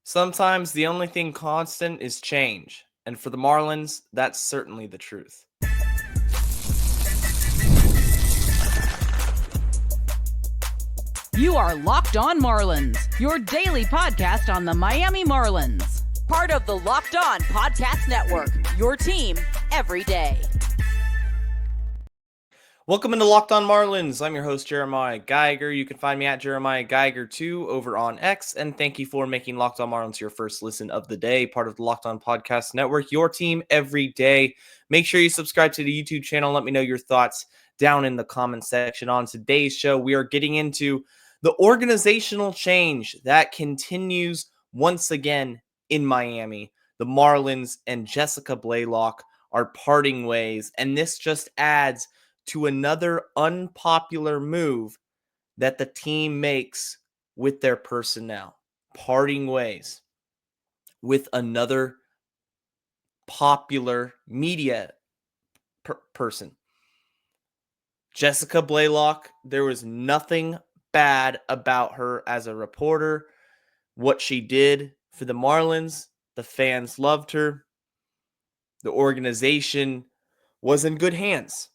Sometimes the only thing constant is change, and for the Marlins, that's certainly the truth. You are Locked On Marlins, your daily podcast on the Miami Marlins. Part of the Locked On Podcast Network, your team every day. Welcome into Locked On Marlins. I'm your host, Jeremiah Geiger. You can find me at Jeremiah Geiger2 over on X. And thank you for making Locked On Marlins your first listen of the day, part of the Locked On Podcast Network, your team every day. Make sure you subscribe to the YouTube channel. Let me know your thoughts down in the comment section. On today's show, we are getting into the organizational change that continues once again in Miami. The Marlins and Jessica Blaylock are parting ways, and this just adds to another unpopular move that the team makes with their personnel. Parting ways with another popular media person. Jessica Blaylock, there was nothing bad about her as a reporter. What she did for the Marlins, the fans loved her. The organization was in good hands.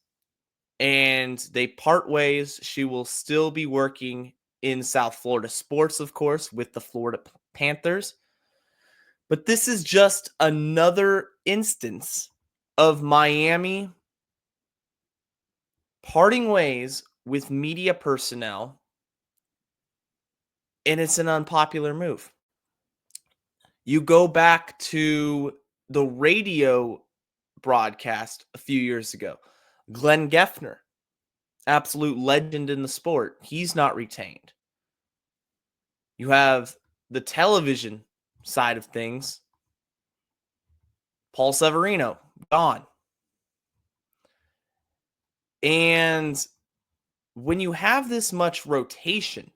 And they part ways. She will still be working in South Florida sports, of course, with the Florida Panthers. But this is just another instance of Miami parting ways with media personnel, and it's an unpopular move. You go back to the radio broadcast a few years ago. Glenn Geffner, absolute legend in the sport. He's not retained. You have the television side of things. Paul Severino, gone. And when you have this much rotation,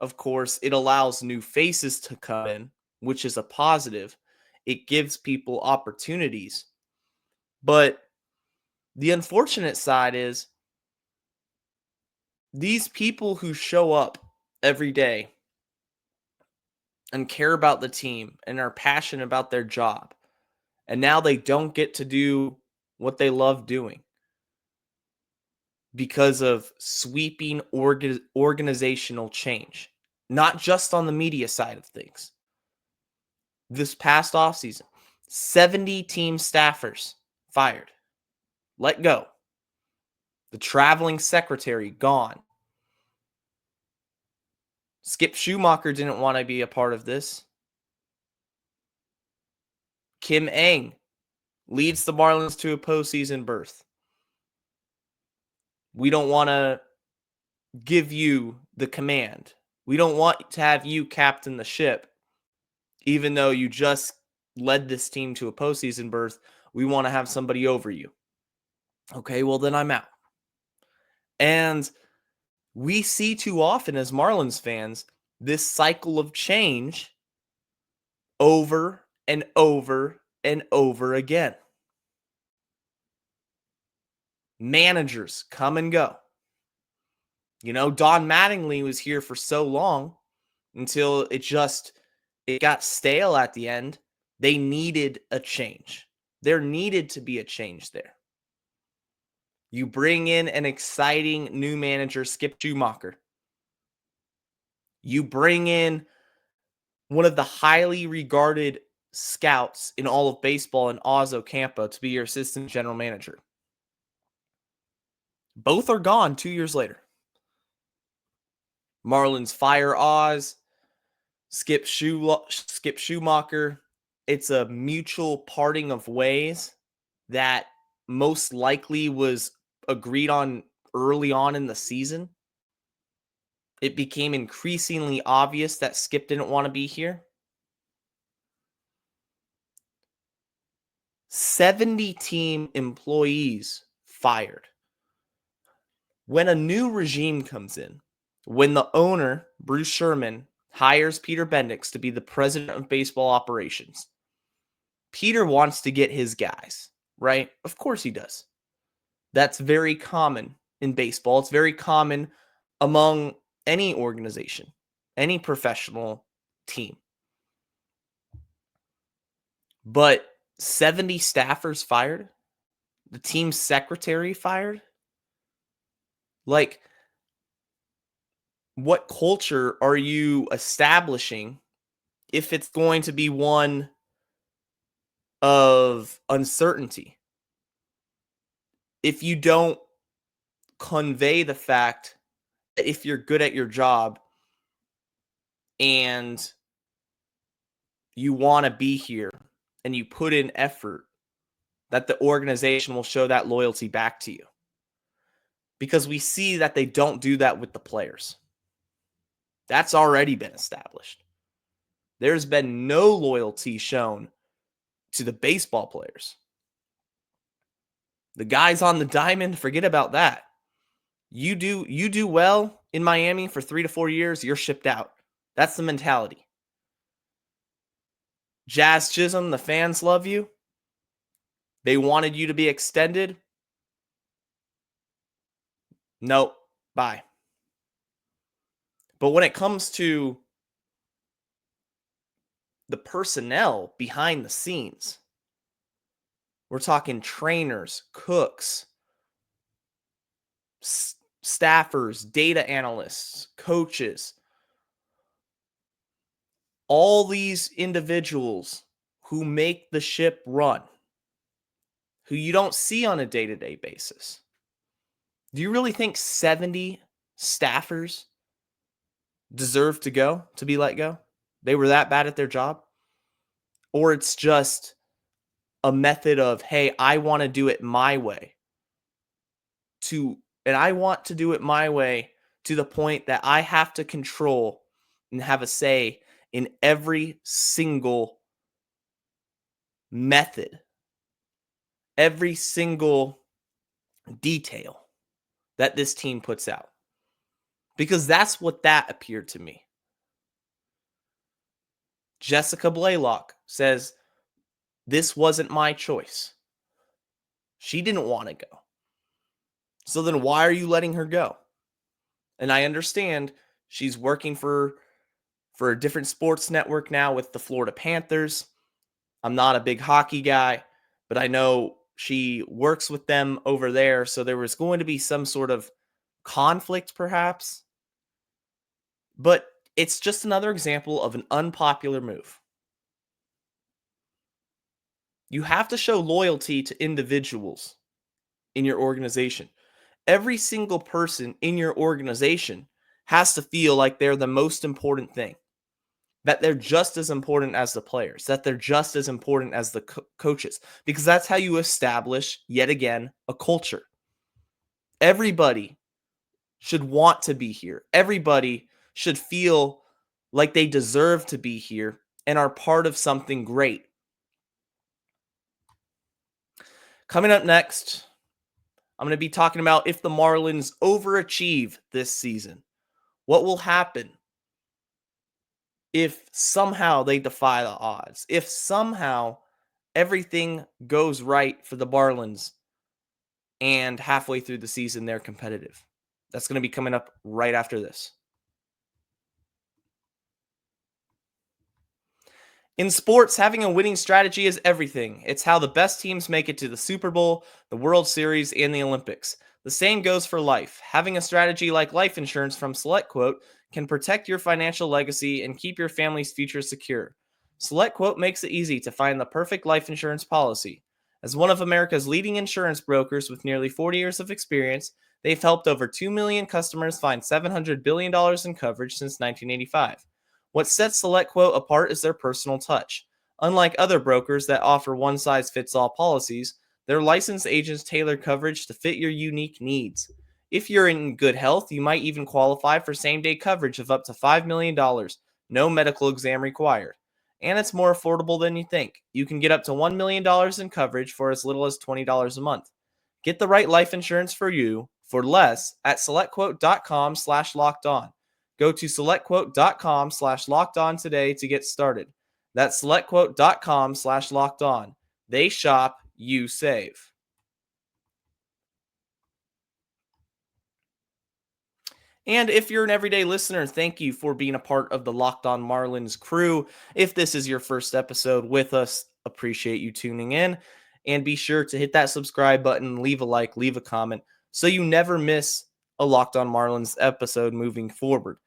of course, it allows new faces to come in, which is a positive. It gives people opportunities. But the unfortunate side is these people who show up every day and care about the team and are passionate about their job, and now they don't get to do what they love doing because of sweeping organizational change, not just on the media side of things. This past offseason, 70 team staffers fired. Let go. The traveling secretary gone. Skip Schumacher didn't want to be a part of this. Kim Ng leads the Marlins to a postseason berth. We don't want to give you the command. We don't want to have you captain the ship, even though you just led this team to a postseason berth. We want to have somebody over you. Okay, well, then I'm out. And we see too often as Marlins fans this cycle of change over and over and over again. Managers come and go. You know, Don Mattingly was here for so long until it got stale at the end. They needed a change. There needed to be a change there. You bring in an exciting new manager, Skip Schumacher. You bring in one of the highly regarded scouts in all of baseball in Oz Ocampo to be your assistant general manager. Both are gone 2 years later. Marlins fire Oz, Skip Schumacher. It's a mutual parting of ways that most likely was agreed on early on in the season. It became increasingly obvious that Skip didn't want to be here. 70 team employees fired. When a new regime comes in, when the owner, Bruce Sherman, hires Peter Bendix to be the president of baseball operations, Peter wants to get his guys, right? Of course he does. That's very common in baseball. It's very common among any organization, any professional team. But 70 staffers fired, the team secretary fired. Like, what culture are you establishing if it's going to be one of uncertainty? If you don't convey the fact that if you're good at your job and you want to be here and you put in effort, that the organization will show that loyalty back to you. Because we see that they don't do that with the players. That's already been established. There's been no loyalty shown to the baseball players. The guys on the diamond, forget about that. You do well in Miami for 3 to 4 years, you're shipped out. That's the mentality. Jazz Chisholm, the fans love you. They wanted you to be extended. Nope, bye. But when it comes to the personnel behind the scenes, we're talking trainers, cooks, staffers, data analysts, coaches. All these individuals who make the ship run, who you don't see on a day-to-day basis. Do you really think 70 staffers deserve to be let go? They were that bad at their job? Or it's just a method of, hey, I want to do it my way. And I want to do it my way to the point that I have to control and have a say in every single method, every single detail that this team puts out. Because that's what that appeared to me. Jessica Blaylock says, this wasn't my choice. She didn't want to go. So then why are you letting her go? And I understand she's working for a different sports network now with the Florida Panthers. I'm not a big hockey guy, but I know she works with them over there. So there was going to be some sort of conflict perhaps. But it's just another example of an unpopular move. You have to show loyalty to individuals in your organization. Every single person in your organization has to feel like they're the most important thing, that they're just as important as the players, that they're just as important as the coaches, because that's how you establish, yet again, a culture. Everybody should want to be here. Everybody should feel like they deserve to be here and are part of something great. Coming up next, I'm going to be talking about if the Marlins overachieve this season. What will happen if somehow they defy the odds? If somehow everything goes right for the Marlins and halfway through the season they're competitive? That's going to be coming up right after this. In sports, having a winning strategy is everything. It's how the best teams make it to the Super Bowl, the World Series, and the Olympics. The same goes for life. Having a strategy like life insurance from SelectQuote can protect your financial legacy and keep your family's future secure. SelectQuote makes it easy to find the perfect life insurance policy. As one of America's leading insurance brokers with nearly 40 years of experience, they've helped over 2 million customers find $700 billion in coverage since 1985. What sets SelectQuote apart is their personal touch. Unlike other brokers that offer one-size-fits-all policies, their licensed agents tailor coverage to fit your unique needs. If you're in good health, you might even qualify for same-day coverage of up to $5 million, no medical exam required. And it's more affordable than you think. You can get up to $1 million in coverage for as little as $20 a month. Get the right life insurance for you for less at selectquote.com/lockedon. Go to selectquote.com/lockedon today to get started. That's selectquote.com/lockedon. They shop, you save. And if you're an everyday listener, thank you for being a part of the Locked On Marlins crew. If this is your first episode with us, appreciate you tuning in. And be sure to hit that subscribe button, leave a like, leave a comment, so you never miss a Locked On Marlins episode moving forward.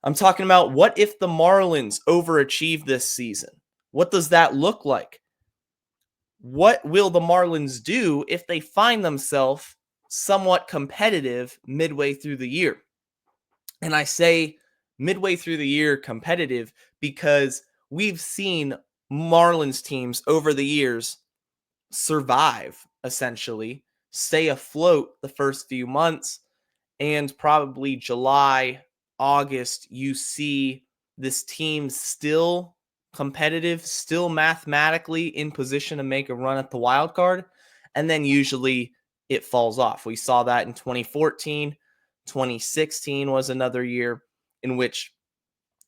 I'm talking about, what if the Marlins overachieve this season? What does that look like? What will the Marlins do if they find themselves somewhat competitive midway through the year? And I say midway through the year competitive because we've seen Marlins teams over the years survive, essentially, stay afloat the first few months, and probably July, August, you see this team still competitive, still mathematically in position to make a run at the wild card, and then usually it falls off. We saw that in 2014. 2016 was another year in which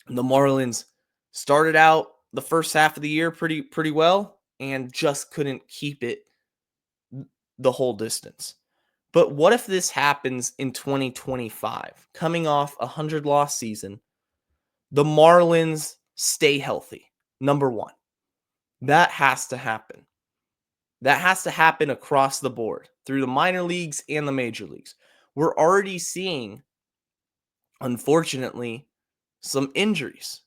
the Marlins started out the first half of the year pretty well and just couldn't keep it the whole distance. But what if this happens in 2025, coming off a 100-loss season? The Marlins stay healthy, number one. That has to happen. That has to happen across the board, through the minor leagues and the major leagues. We're already seeing, unfortunately, some injuries.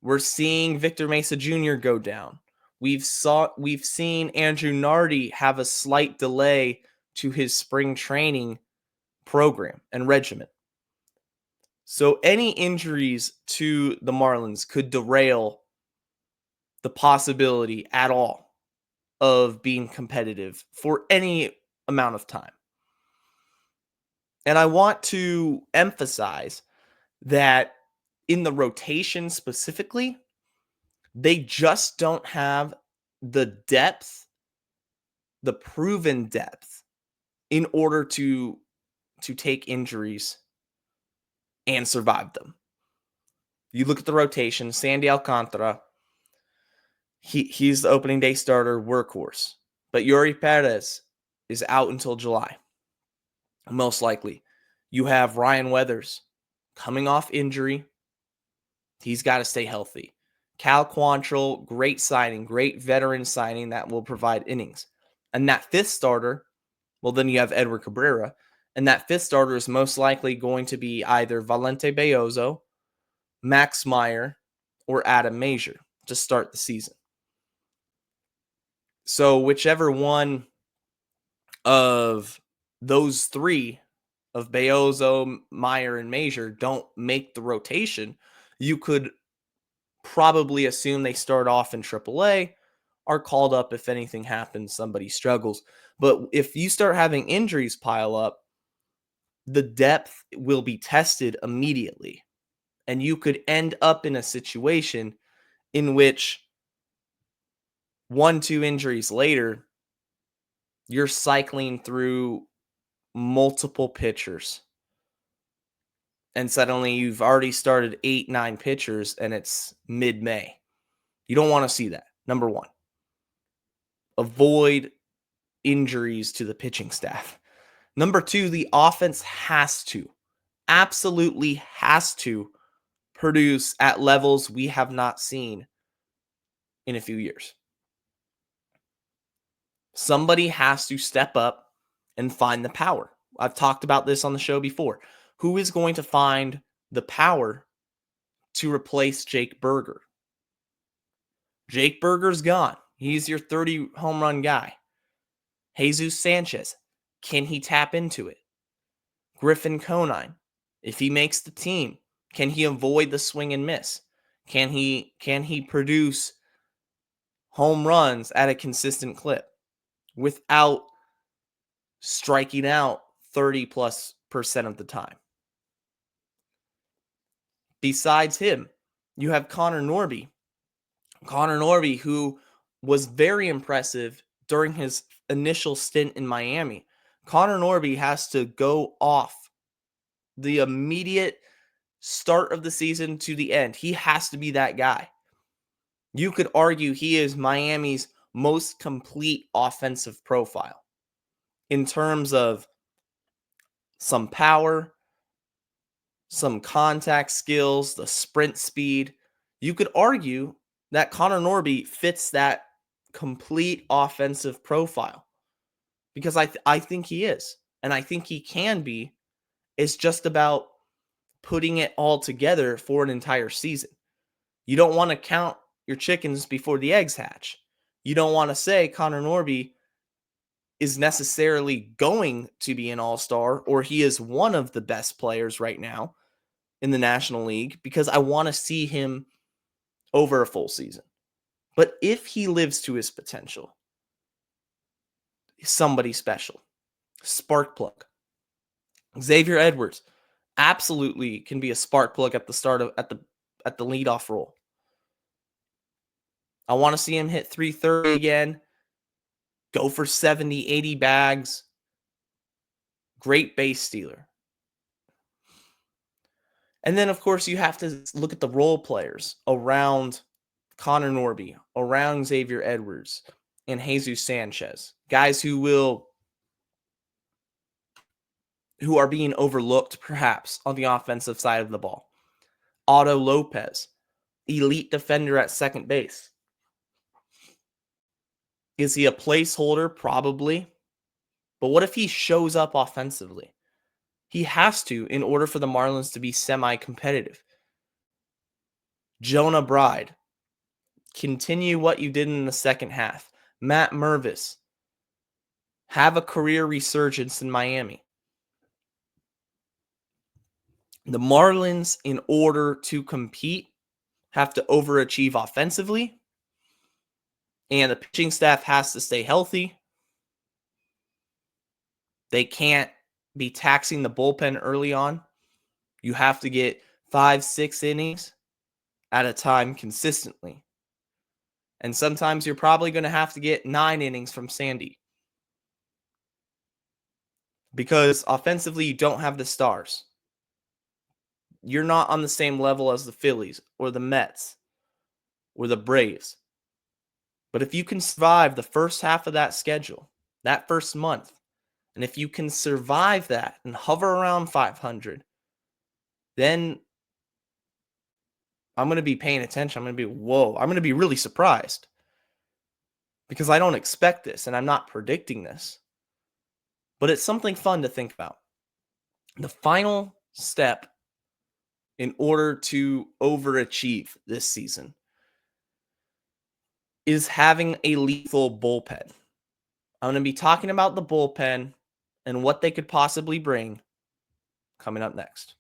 We're seeing Victor Mesa Jr. go down. We've seen Andrew Nardi have a slight delay to his spring training program and regimen. So any injuries to the Marlins could derail the possibility at all of being competitive for any amount of time. And I want to emphasize that in the rotation specifically, they just don't have the depth, the proven depth, in order to take injuries and survive them. You look at the rotation, Sandy Alcantara, he's the opening day starter, workhorse. But Yuri Perez is out until July, most likely. You have Ryan Weathers coming off injury. He's got to stay healthy. Cal Quantrill, great signing, great veteran signing that will provide innings. And that fifth starter, well, then you have Edward Cabrera. And that fifth starter is most likely going to be either Valente Bayozo, Max Meyer, or Adam Major to start the season. So whichever one of those three, of Bayozo, Meyer, and Major, don't make the rotation, you could probably assume they start off in AAA, are called up if anything happens, somebody struggles. But if you start having injuries pile up, the depth will be tested immediately. And you could end up in a situation in which 1-2 injuries later, you're cycling through multiple pitchers. And suddenly you've already started 8-9 pitchers and it's mid-May. You don't want to see that. Number one, avoid injuries to the pitching staff. Number two, the offense absolutely has to produce at levels we have not seen in a few years. Somebody has to step up and find the power. I've talked about this on the show before. Who is going to find the power to replace Jake Burger? Jake Burger's gone. He's your 30 home run guy. Jesus Sanchez, can he tap into it? Griffin Conine, if he makes the team, can he avoid the swing and miss? Can he produce home runs at a consistent clip without striking out 30+% of the time? Besides him, you have Connor Norby. Connor Norby, who was very impressive during his initial stint in Miami. Connor Norby has to go off the immediate start of the season to the end. He has to be that guy. You could argue he is Miami's most complete offensive profile in terms of some power, some contact skills, the sprint speed. You could argue that Connor Norby fits that complete offensive profile because I think he is, and I think he can be. It's just about putting it all together for an entire season. You don't want to count your chickens before the eggs hatch. You don't want to say Connor Norby is necessarily going to be an all-star or he is one of the best players right now in the National League because I want to see him over a full season. But if he lives to his potential, somebody special, spark plug. Xavier Edwards absolutely can be a spark plug at the start of at the leadoff role. I want to see him hit 330 again, go for 70, 80 bags. Great base stealer. And then, of course, you have to look at the role players around Connor Norby, around Xavier Edwards, and Jesus Sanchez. Guys who are being overlooked, perhaps, on the offensive side of the ball. Otto Lopez, elite defender at second base. Is he a placeholder? Probably. But what if he shows up offensively? He has to in order for the Marlins to be semi-competitive. Jonah Bride, continue what you did in the second half. Matt Mervis, have a career resurgence in Miami. The Marlins, in order to compete, have to overachieve offensively, and the pitching staff has to stay healthy. They can't be taxing the bullpen early on. You have to get 5-6 innings at a time consistently. And sometimes you're probably going to have to get 9 innings from Sandy. Because offensively, you don't have the stars. You're not on the same level as the Phillies or the Mets or the Braves. But if you can survive the first half of that schedule, that first month, and if you can survive that and hover around 500, then I'm going to be paying attention. I'm going to be, whoa, I'm going to be really surprised because I don't expect this and I'm not predicting this. But it's something fun to think about. The final step in order to overachieve this season is having a lethal bullpen. I'm going to be talking about the bullpen and what they could possibly bring coming up next.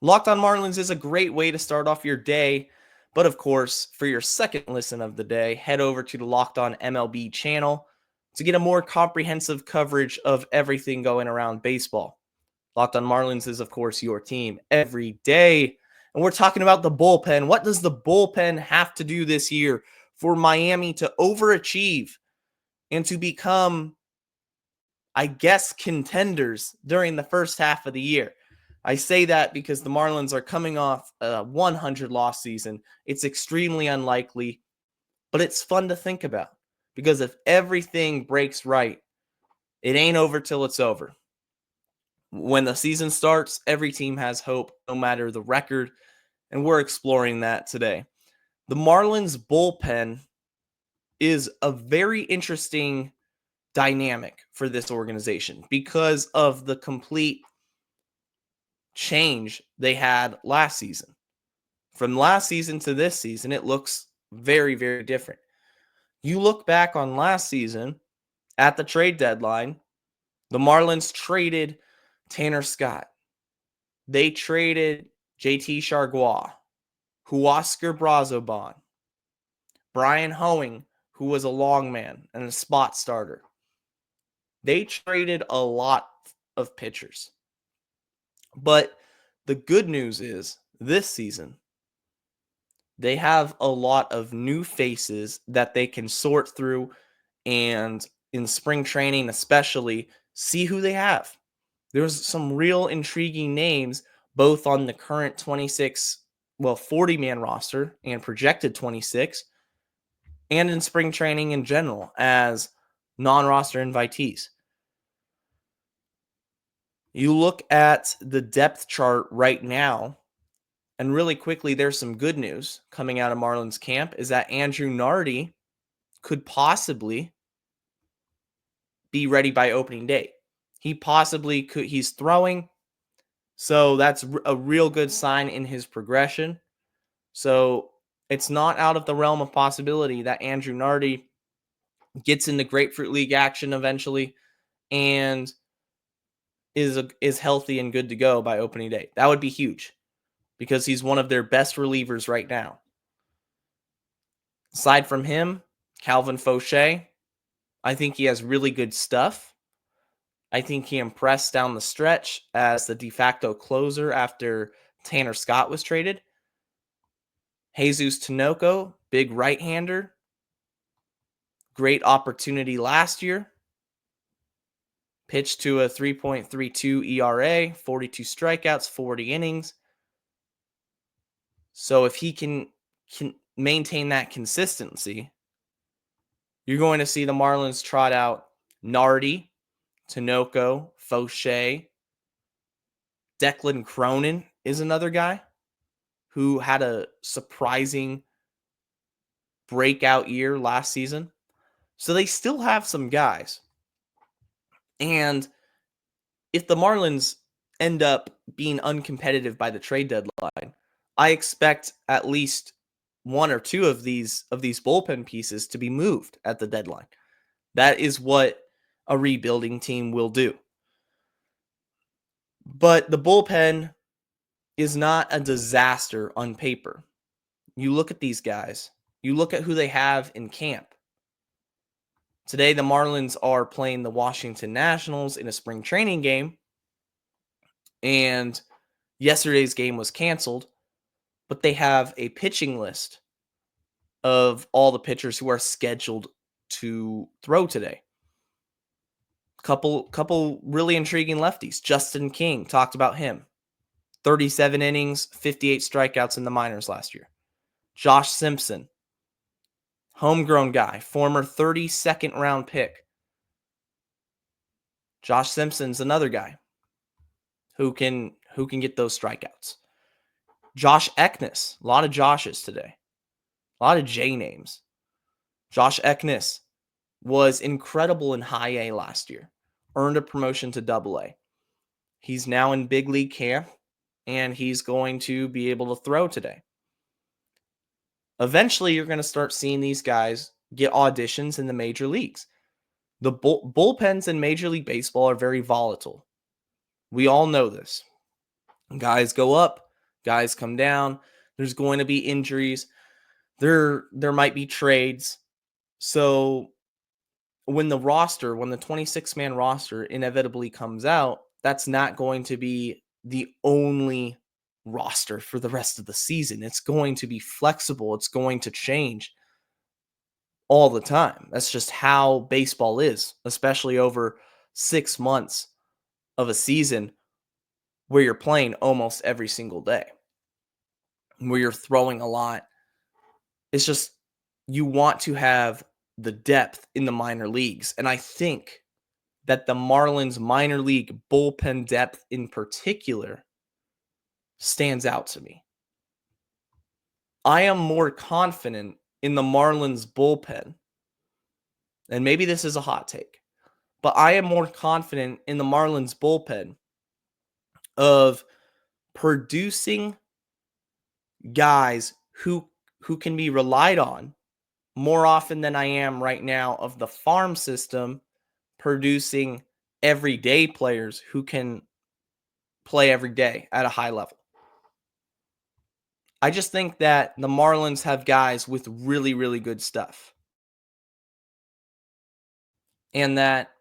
Locked on Marlins is a great way to start off your day. But of course, for your second listen of the day, head over to the Locked On MLB channel to get a more comprehensive coverage of everything going around baseball. Locked on Marlins is, of course, your team every day. And we're talking about the bullpen. What does the bullpen have to do this year for Miami to overachieve and to become, I guess, contenders during the first half of the year? I say that because the Marlins are coming off a 100-loss season. It's extremely unlikely, but it's fun to think about because if everything breaks right, it ain't over till it's over. When the season starts, every team has hope, no matter the record, and we're exploring that today. The Marlins bullpen is a very interesting dynamic for this organization because of the complete change they had last season. From last season to this season, it looks very, very different. You look back on last season at the trade deadline, the Marlins traded Tanner Scott. They traded JT Chargois, Huascar Brazoban, Brian Hoeing, who was a long man and a spot starter. They traded a lot of pitchers. But the good news is this season, they have a lot of new faces that they can sort through and in spring training especially see who they have. There's some real intriguing names both on the current 40-man roster and projected 26. and in spring training in general as non-roster invitees. You look at the depth chart right now, and really quickly, there's some good news coming out of Marlins camp is that Andrew Nardi could possibly be ready by opening day. He possibly could. He's throwing, so that's a real good sign in his progression. So it's not out of the realm of possibility that Andrew Nardi gets into Grapefruit League action eventually and is healthy and good to go by opening day. That would be huge because he's one of their best relievers right now. Aside from him, Calvin Fauché, I think he has really good stuff. I think he impressed down the stretch as the de facto closer after Tanner Scott was traded. Jesus Tinoco, big right-hander. Great opportunity last year. Pitched to a 3.32 ERA, 42 strikeouts, 40 innings. So if he can maintain that consistency, you're going to see the Marlins trot out Nardi, Tinoco, Fauché. Declan Cronin is another guy who had a surprising breakout year last season. So they still have some guys. And if the Marlins end up being uncompetitive by the trade deadline, I expect at least one or two of these bullpen pieces to be moved at the deadline. That is what a rebuilding team will do. But the bullpen is not a disaster on paper. You look at these guys, you look at who they have in camp. Today, the Marlins are playing the Washington Nationals in a spring training game, and yesterday's game was canceled, but they have a pitching list of all the pitchers who are scheduled to throw today. Couple really intriguing lefties. Justin King, talked about him. 37 innings, 58 strikeouts in the minors last year. Josh Simpson, homegrown guy, former 32nd round pick. Josh Simpson's another guy who can get those strikeouts. Josh Eknes, a lot of Joshes today. A lot of J names. Josh Eknes was incredible in high A last year. Earned a promotion to double A. He's now in big league camp, and he's going to be able to throw today. Eventually, you're going to start seeing these guys get auditions in the major leagues. The bullpens in Major League Baseball are very volatile. We all know this. Guys go up, guys come down. There's going to be injuries. There might be trades. So when the 26-man roster inevitably comes out, that's not going to be the only roster for the rest of the season. It's going to be flexible. It's going to change all the time. That's just how baseball is, especially over 6 months of a season where you're playing almost every single day, where you're throwing a lot. It's just you want to have the depth in the minor leagues. And I think that the Marlins minor league bullpen depth in particular stands out to me. I am more confident in the Marlins bullpen, and maybe this is a hot take, but I am more confident in the Marlins bullpen of producing guys who can be relied on more often than I am right now of the farm system producing everyday players who can play every day at a high level. I just think that the Marlins have guys with really, really good stuff. And that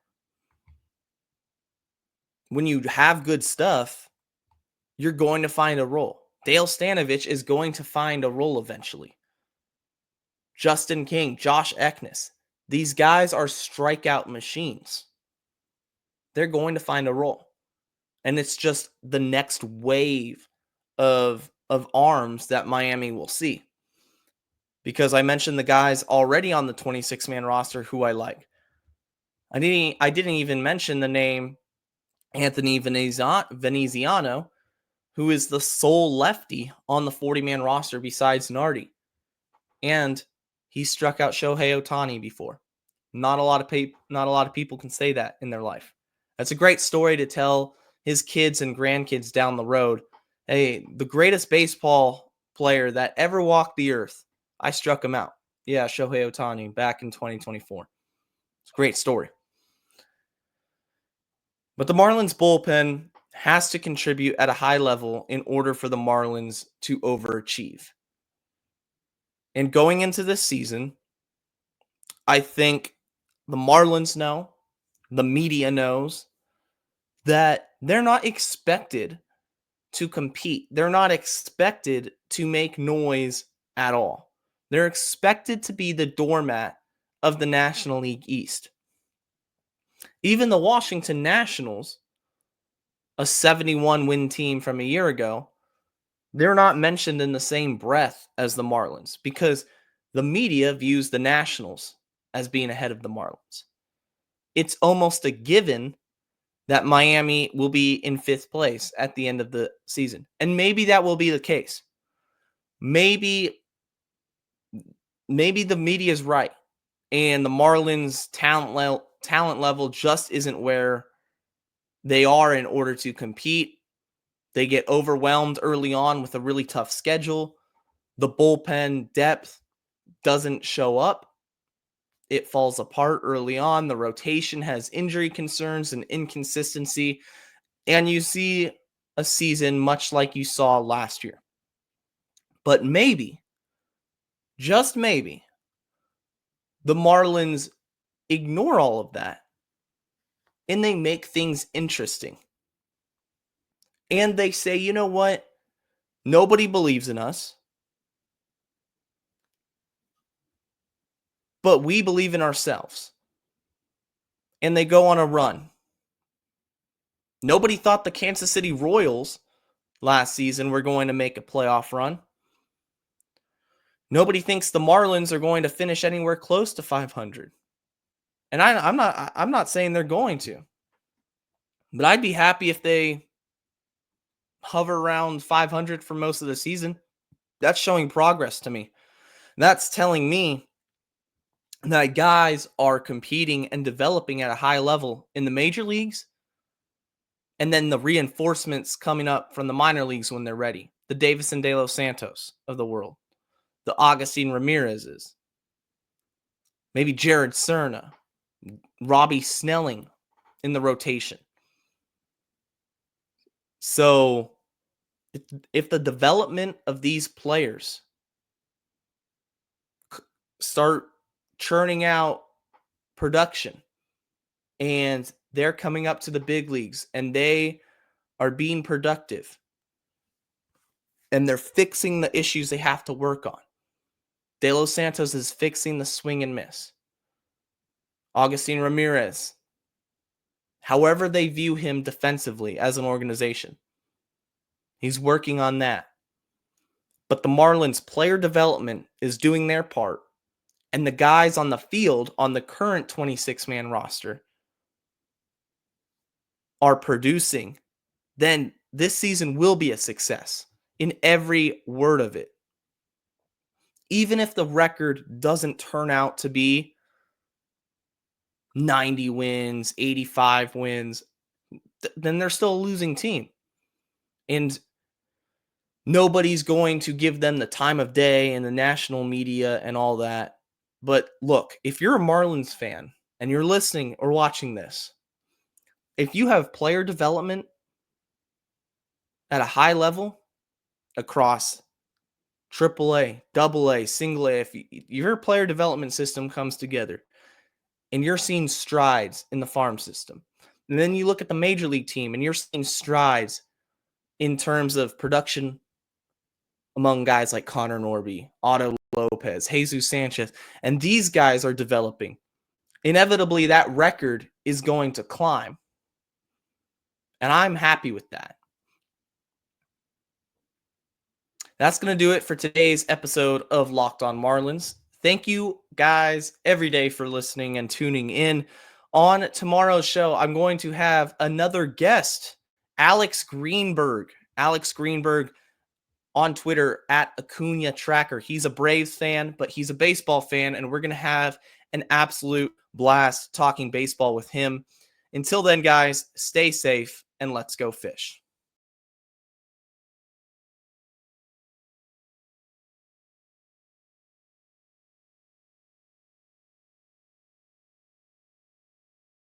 when you have good stuff, you're going to find a role. Dale Stanovich is going to find a role eventually. Justin King, Josh Eknes, these guys are strikeout machines. They're going to find a role. And it's just the next wave of arms that Miami will see. because I mentioned the guys already on the 26-man roster who I like. I didn't even mention the name Anthony Veneziano, who is the sole lefty on the 40-man roster besides Nardi. And he struck out Shohei Ohtani before. Not a lot of people can say that in their life. That's a great story to tell his kids and grandkids down the road. Hey, the greatest baseball player that ever walked the earth, I struck him out. Yeah, Shohei Ohtani back in 2024. It's a great story. But the Marlins bullpen has to contribute at a high level in order for the Marlins to overachieve. And going into this season, I think the Marlins know, the media knows, that they're not expected to compete. They're not expected to make noise at all. They're expected to be the doormat of the National League East. Even the Washington Nationals, a 71-win team from a year ago, they're not mentioned in the same breath as the Marlins because the media views the Nationals as being ahead of the Marlins. It's almost a given that Miami will be in 5th place at the end of the season. And maybe that will be the case. Maybe the media is right and the Marlins talent level just isn't where they are in order to compete. They get overwhelmed early on with a really tough schedule. The bullpen depth doesn't show up. It falls apart early on. The rotation has injury concerns and inconsistency. And you see a season much like you saw last year. But maybe, just maybe, the Marlins ignore all of that and they make things interesting. And they say, you know what? Nobody believes in us, but we believe in ourselves. And they go on a run. Nobody thought the Kansas City Royals last season were going to make a playoff run. Nobody thinks the Marlins are going to finish anywhere close to 500. And I'm not saying they're going to. But I'd be happy if they hover around 500 for most of the season. That's showing progress to me. That's telling me that guys are competing and developing at a high level in the major leagues. And then the reinforcements coming up from the minor leagues when they're ready. The Davison De Los Santos of the world. The Augustine Ramirez's. Maybe Jared Cerna. Robbie Snelling in the rotation. So if the development of these players start churning out production and they're coming up to the big leagues and they are being productive and they're fixing the issues they have to work on. De Los Santos is fixing the swing and miss. Augustine Ramirez, however they view him defensively as an organization, he's working on that. But the Marlins player development is doing their part. And the guys on the field on the current 26-man roster are producing. Then this season will be a success in every word of it. Even if the record doesn't turn out to be 90 wins, 85 wins, then they're still a losing team. And nobody's going to give them the time of day and the national media and all that. But look, if you're a Marlins fan and you're listening or watching this, if you have player development at a high level across AAA, AA, single A, if your player development system comes together and you're seeing strides in the farm system, and then you look at the major league team and you're seeing strides in terms of production among guys like Connor Norby, Otto Lopez, Jesus Sanchez, and these guys are developing. Inevitably, that record is going to climb. And I'm happy with that. That's going to do it for today's episode of Locked On Marlins. Thank you guys every day for listening and tuning in. On tomorrow's show, I'm going to have another guest, Alex Greenberg. Alex Greenberg on Twitter at Acuna Tracker. He's a Braves fan, but he's a baseball fan, and we're going to have an absolute blast talking baseball with him. Until then, guys, stay safe and let's go fish.